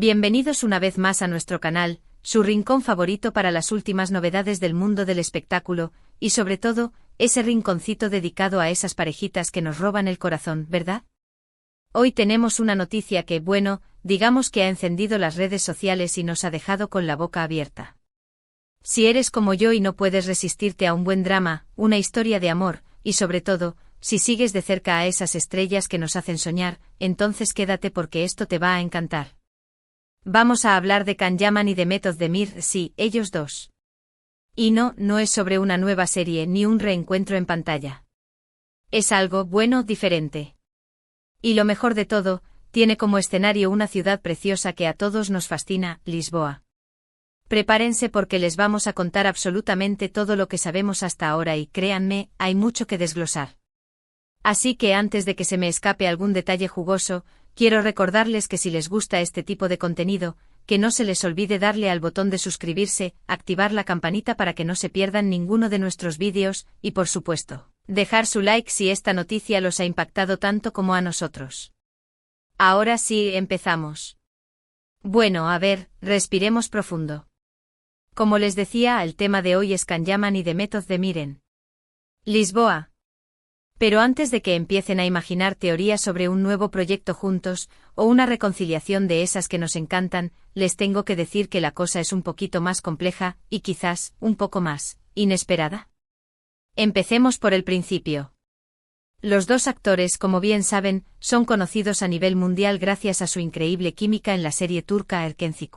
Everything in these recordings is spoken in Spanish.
Bienvenidos una vez más a nuestro canal, su rincón favorito para las últimas novedades del mundo del espectáculo, y sobre todo, ese rinconcito dedicado a esas parejitas que nos roban el corazón, ¿verdad? Hoy tenemos una noticia que, bueno, digamos que ha encendido las redes sociales y nos ha dejado con la boca abierta. Si eres como yo y no puedes resistirte a un buen drama, una historia de amor, y sobre todo, si sigues de cerca a esas estrellas que nos hacen soñar, entonces quédate porque esto te va a encantar. Vamos a hablar de Can Yaman y de Method Demir, sí, ellos dos. Y no es sobre una nueva serie ni un reencuentro en pantalla. Es algo, bueno, diferente. Y lo mejor de todo, tiene como escenario una ciudad preciosa que a todos nos fascina, Lisboa. Prepárense porque les vamos a contar absolutamente todo lo que sabemos hasta ahora y créanme, hay mucho que desglosar. Así que antes de que se me escape algún detalle jugoso, quiero recordarles que si les gusta este tipo de contenido, que no se les olvide darle al botón de suscribirse, activar la campanita para que no se pierdan ninguno de nuestros vídeos, y por supuesto, dejar su like si esta noticia los ha impactado tanto como a nosotros. Ahora sí, empezamos. Bueno, a ver, respiremos profundo. Como les decía, el tema de hoy es Can Yaman y de Method Demir, Lisboa. Pero antes de que empiecen a imaginar teorías sobre un nuevo proyecto juntos, o una reconciliación de esas que nos encantan, les tengo que decir que la cosa es un poquito más compleja, y quizás, un poco más, inesperada. Empecemos por el principio. Los dos actores, como bien saben, son conocidos a nivel mundial gracias a su increíble química en la serie turca Erkenci.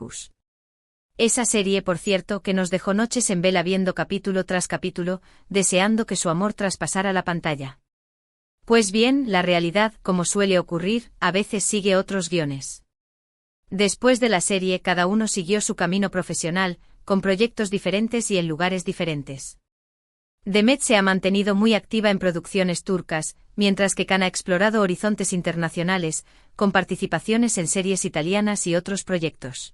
Esa serie, por cierto, que nos dejó noches en vela viendo capítulo tras capítulo, deseando que su amor traspasara la pantalla. Pues bien, la realidad, como suele ocurrir, a veces sigue otros guiones. Después de la serie, cada uno siguió su camino profesional, con proyectos diferentes y en lugares diferentes. Demet se ha mantenido muy activa en producciones turcas, mientras que Can ha explorado horizontes internacionales, con participaciones en series italianas y otros proyectos.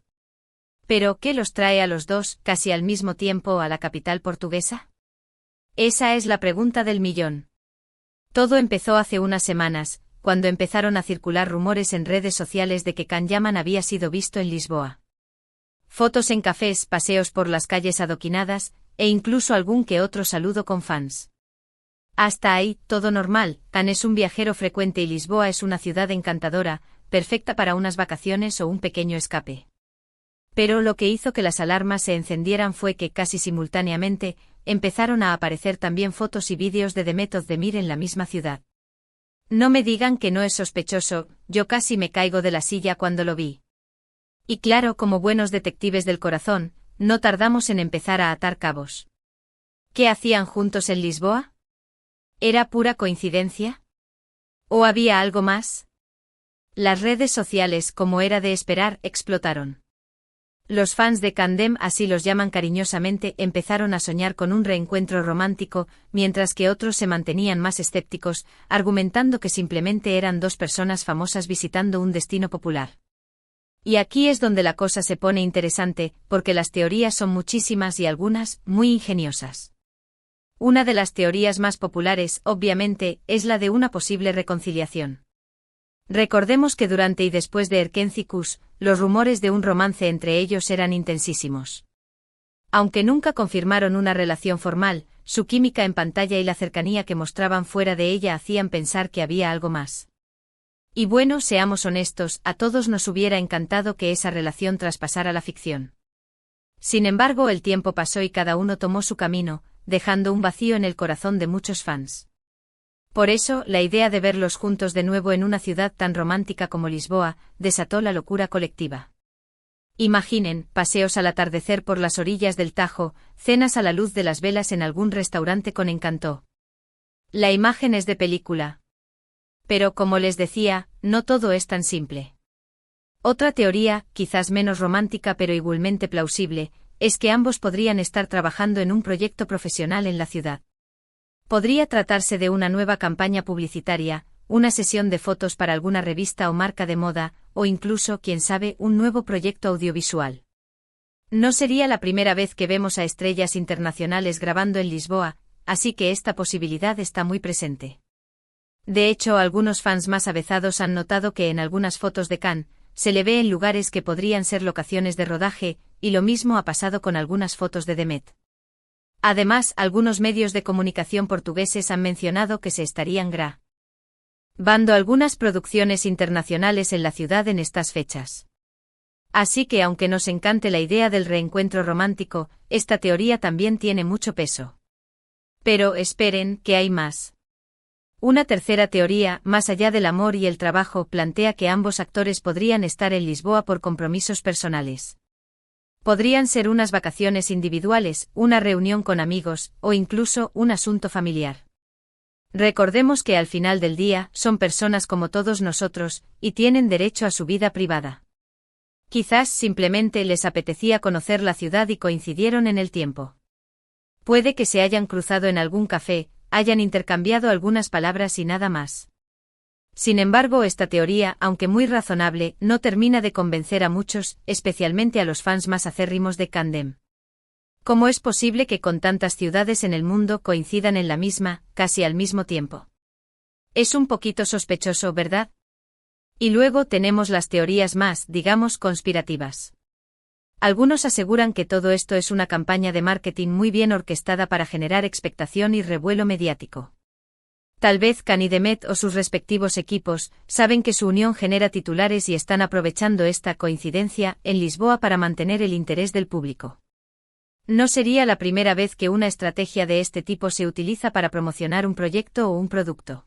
¿Pero qué los trae a los dos, casi al mismo tiempo, a la capital portuguesa? Esa es la pregunta del millón. Todo empezó hace unas semanas, cuando empezaron a circular rumores en redes sociales de que Can Yaman había sido visto en Lisboa. Fotos en cafés, paseos por las calles adoquinadas, e incluso algún que otro saludo con fans. Hasta ahí, todo normal. Can es un viajero frecuente y Lisboa es una ciudad encantadora, perfecta para unas vacaciones o un pequeño escape. Pero lo que hizo que las alarmas se encendieran fue que, casi simultáneamente, empezaron a aparecer también fotos y vídeos de Method Demir en la misma ciudad. No me digan que no es sospechoso, yo casi me caigo de la silla cuando lo vi. Y claro, como buenos detectives del corazón, no tardamos en empezar a atar cabos. ¿Qué hacían juntos en Lisboa? ¿Era pura coincidencia? ¿O había algo más? Las redes sociales, como era de esperar, explotaron. Los fans de Can, así los llaman cariñosamente, empezaron a soñar con un reencuentro romántico, mientras que otros se mantenían más escépticos, argumentando que simplemente eran dos personas famosas visitando un destino popular. Y aquí es donde la cosa se pone interesante, porque las teorías son muchísimas y algunas, muy ingeniosas. Una de las teorías más populares, obviamente, es la de una posible reconciliación. Recordemos que durante y después de Erkenci, los rumores de un romance entre ellos eran intensísimos. Aunque nunca confirmaron una relación formal, su química en pantalla y la cercanía que mostraban fuera de ella hacían pensar que había algo más. Y bueno, seamos honestos, a todos nos hubiera encantado que esa relación traspasara la ficción. Sin embargo, el tiempo pasó y cada uno tomó su camino, dejando un vacío en el corazón de muchos fans. Por eso, la idea de verlos juntos de nuevo en una ciudad tan romántica como Lisboa, desató la locura colectiva. Imaginen, paseos al atardecer por las orillas del Tajo, cenas a la luz de las velas en algún restaurante con encanto. La imagen es de película. Pero como les decía, no todo es tan simple. Otra teoría, quizás menos romántica pero igualmente plausible, es que ambos podrían estar trabajando en un proyecto profesional en la ciudad. Podría tratarse de una nueva campaña publicitaria, una sesión de fotos para alguna revista o marca de moda, o incluso, quién sabe, un nuevo proyecto audiovisual. No sería la primera vez que vemos a estrellas internacionales grabando en Lisboa, así que esta posibilidad está muy presente. De hecho, algunos fans más avezados han notado que en algunas fotos de Can, se le ve en lugares que podrían ser locaciones de rodaje, y lo mismo ha pasado con algunas fotos de Demet. Además, algunos medios de comunicación portugueses han mencionado que se estarían grabando algunas producciones internacionales en la ciudad en estas fechas. Así que aunque nos encante la idea del reencuentro romántico, esta teoría también tiene mucho peso. Pero esperen, que hay más. Una tercera teoría, más allá del amor y el trabajo, plantea que ambos actores podrían estar en Lisboa por compromisos personales. Podrían ser unas vacaciones individuales, una reunión con amigos, o incluso un asunto familiar. Recordemos que al final del día, son personas como todos nosotros, y tienen derecho a su vida privada. Quizás simplemente les apetecía conocer la ciudad y coincidieron en el tiempo. Puede que se hayan cruzado en algún café, hayan intercambiado algunas palabras y nada más. Sin embargo, esta teoría, aunque muy razonable, no termina de convencer a muchos, especialmente a los fans más acérrimos de Candem. ¿Cómo es posible que con tantas ciudades en el mundo coincidan en la misma, casi al mismo tiempo? Es un poquito sospechoso, ¿verdad? Y luego tenemos las teorías más, digamos, conspirativas. Algunos aseguran que todo esto es una campaña de marketing muy bien orquestada para generar expectación y revuelo mediático. Tal vez Can y Demet o sus respectivos equipos saben que su unión genera titulares y están aprovechando esta coincidencia en Lisboa para mantener el interés del público. No sería la primera vez que una estrategia de este tipo se utiliza para promocionar un proyecto o un producto.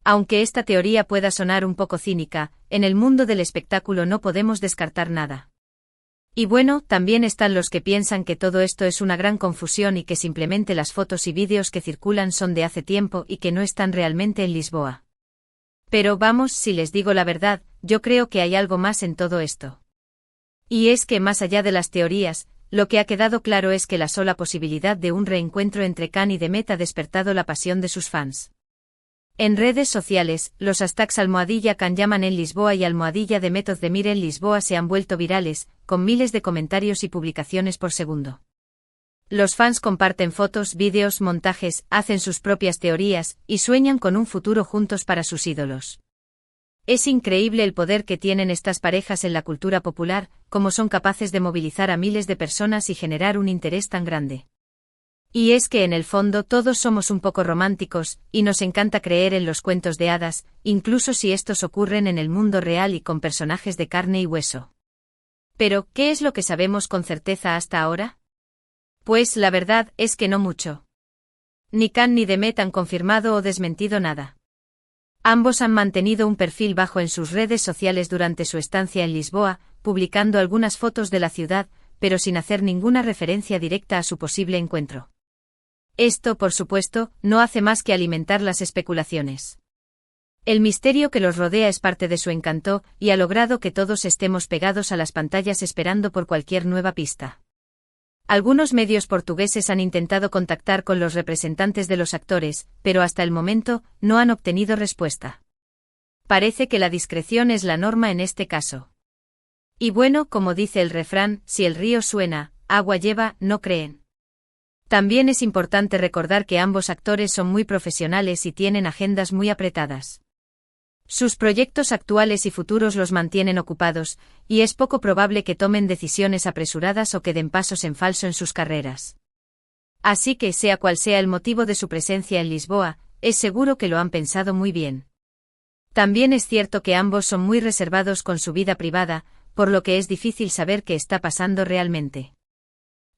Aunque esta teoría pueda sonar un poco cínica, en el mundo del espectáculo no podemos descartar nada. Y bueno, también están los que piensan que todo esto es una gran confusión y que simplemente las fotos y vídeos que circulan son de hace tiempo y que no están realmente en Lisboa. Pero vamos, si les digo la verdad, yo creo que hay algo más en todo esto. Y es que más allá de las teorías, lo que ha quedado claro es que la sola posibilidad de un reencuentro entre Can y Demet ha despertado la pasión de sus fans. En redes sociales, los hashtags #Can llaman en Lisboa y #de Demir en Lisboa se han vuelto virales, con miles de comentarios y publicaciones por segundo. Los fans comparten fotos, vídeos, montajes, hacen sus propias teorías, y sueñan con un futuro juntos para sus ídolos. Es increíble el poder que tienen estas parejas en la cultura popular, cómo son capaces de movilizar a miles de personas y generar un interés tan grande. Y es que en el fondo todos somos un poco románticos, y nos encanta creer en los cuentos de hadas, incluso si estos ocurren en el mundo real y con personajes de carne y hueso. Pero, ¿qué es lo que sabemos con certeza hasta ahora? Pues la verdad es que no mucho. Ni Can ni Demet han confirmado o desmentido nada. Ambos han mantenido un perfil bajo en sus redes sociales durante su estancia en Lisboa, publicando algunas fotos de la ciudad, pero sin hacer ninguna referencia directa a su posible encuentro. Esto, por supuesto, no hace más que alimentar las especulaciones. El misterio que los rodea es parte de su encanto, y ha logrado que todos estemos pegados a las pantallas esperando por cualquier nueva pista. Algunos medios portugueses han intentado contactar con los representantes de los actores, pero hasta el momento, no han obtenido respuesta. Parece que la discreción es la norma en este caso. Y bueno, como dice el refrán, si el río suena, agua lleva, no creen. También es importante recordar que ambos actores son muy profesionales y tienen agendas muy apretadas. Sus proyectos actuales y futuros los mantienen ocupados, y es poco probable que tomen decisiones apresuradas o que den pasos en falso en sus carreras. Así que, sea cual sea el motivo de su presencia en Lisboa, es seguro que lo han pensado muy bien. También es cierto que ambos son muy reservados con su vida privada, por lo que es difícil saber qué está pasando realmente.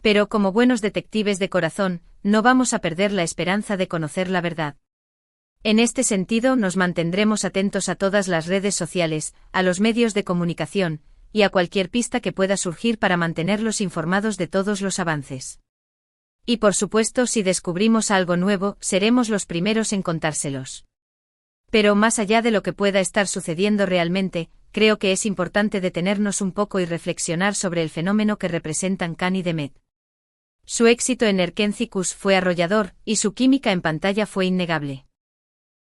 Pero como buenos detectives de corazón, no vamos a perder la esperanza de conocer la verdad. En este sentido, nos mantendremos atentos a todas las redes sociales, a los medios de comunicación, y a cualquier pista que pueda surgir para mantenerlos informados de todos los avances. Y por supuesto, si descubrimos algo nuevo, seremos los primeros en contárselos. Pero más allá de lo que pueda estar sucediendo realmente, creo que es importante detenernos un poco y reflexionar sobre el fenómeno que representan Can y Demet. Su éxito en Erkencicus fue arrollador, y su química en pantalla fue innegable.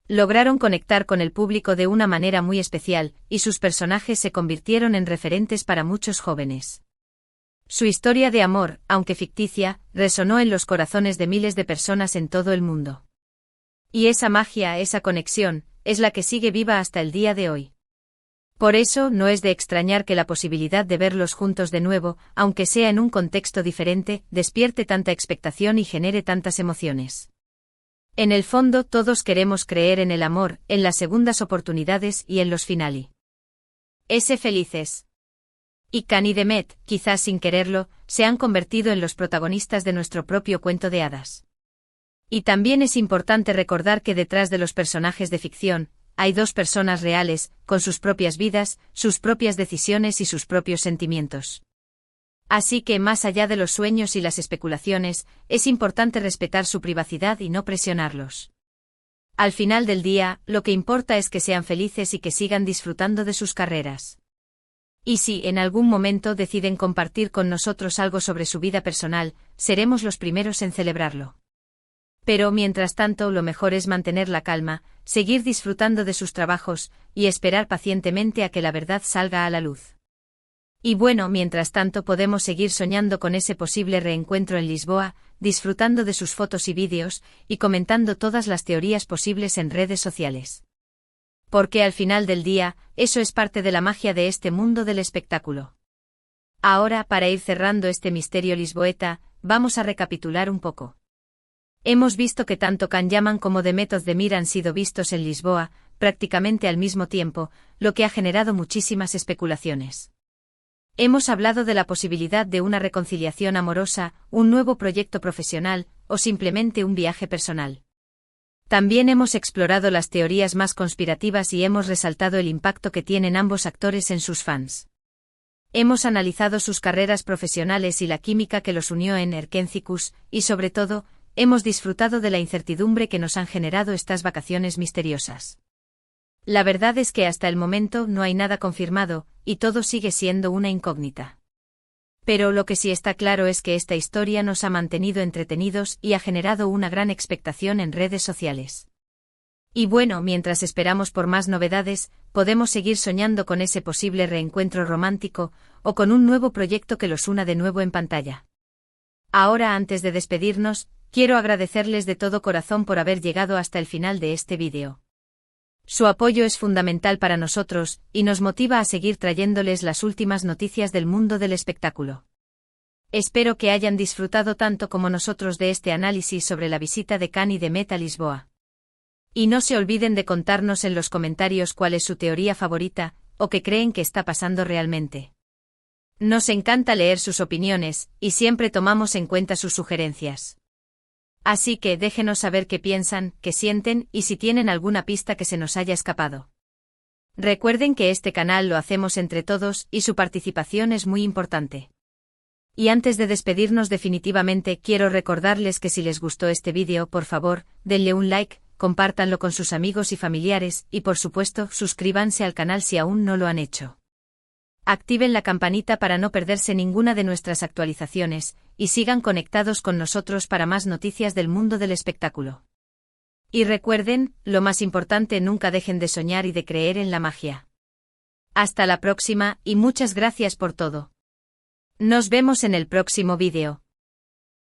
Lograron conectar con el público de una manera muy especial, y sus personajes se convirtieron en referentes para muchos jóvenes. Su historia de amor, aunque ficticia, resonó en los corazones de miles de personas en todo el mundo. Y esa magia, esa conexión, es la que sigue viva hasta el día de hoy. Por eso no es de extrañar que la posibilidad de verlos juntos de nuevo, aunque sea en un contexto diferente, despierte tanta expectación y genere tantas emociones. En el fondo todos queremos creer en el amor, en las segundas oportunidades y en los finali. Ese felices. Y Can y Demet, quizás sin quererlo, se han convertido en los protagonistas de nuestro propio cuento de hadas. Y también es importante recordar que detrás de los personajes de ficción, hay dos personas reales, con sus propias vidas, sus propias decisiones y sus propios sentimientos. Así que más allá de los sueños y las especulaciones, es importante respetar su privacidad y no presionarlos. Al final del día, lo que importa es que sean felices y que sigan disfrutando de sus carreras. Y si en algún momento deciden compartir con nosotros algo sobre su vida personal, seremos los primeros en celebrarlo. Pero mientras tanto lo mejor es mantener la calma, seguir disfrutando de sus trabajos, y esperar pacientemente a que la verdad salga a la luz. Y bueno, mientras tanto podemos seguir soñando con ese posible reencuentro en Lisboa, disfrutando de sus fotos y vídeos, y comentando todas las teorías posibles en redes sociales. Porque al final del día, eso es parte de la magia de este mundo del espectáculo. Ahora, para ir cerrando este misterio lisboeta, vamos a recapitular un poco. Hemos visto que tanto Can Yaman como Demet Özdemir han sido vistos en Lisboa, prácticamente al mismo tiempo, lo que ha generado muchísimas especulaciones. Hemos hablado de la posibilidad de una reconciliación amorosa, un nuevo proyecto profesional, o simplemente un viaje personal. También hemos explorado las teorías más conspirativas y hemos resaltado el impacto que tienen ambos actores en sus fans. Hemos analizado sus carreras profesionales y la química que los unió en Erkentzikos, y sobre todo, hemos disfrutado de la incertidumbre que nos han generado estas vacaciones misteriosas. La verdad es que hasta el momento no hay nada confirmado, y todo sigue siendo una incógnita. Pero lo que sí está claro es que esta historia nos ha mantenido entretenidos y ha generado una gran expectación en redes sociales. Y bueno, mientras esperamos por más novedades, podemos seguir soñando con ese posible reencuentro romántico, o con un nuevo proyecto que los una de nuevo en pantalla. Ahora, antes de despedirnos, quiero agradecerles de todo corazón por haber llegado hasta el final de este vídeo. Su apoyo es fundamental para nosotros, y nos motiva a seguir trayéndoles las últimas noticias del mundo del espectáculo. Espero que hayan disfrutado tanto como nosotros de este análisis sobre la visita de Can y Demet a Lisboa. Y no se olviden de contarnos en los comentarios cuál es su teoría favorita, o qué creen que está pasando realmente. Nos encanta leer sus opiniones, y siempre tomamos en cuenta sus sugerencias. Así que déjenos saber qué piensan, qué sienten y si tienen alguna pista que se nos haya escapado. Recuerden que este canal lo hacemos entre todos y su participación es muy importante. Y antes de despedirnos definitivamente quiero recordarles que si les gustó este vídeo, por favor, denle un like, compártanlo con sus amigos y familiares y por supuesto suscríbanse al canal si aún no lo han hecho. Activen la campanita para no perderse ninguna de nuestras actualizaciones, y sigan conectados con nosotros para más noticias del mundo del espectáculo. Y recuerden, lo más importante, nunca dejen de soñar y de creer en la magia. Hasta la próxima y muchas gracias por todo. Nos vemos en el próximo vídeo.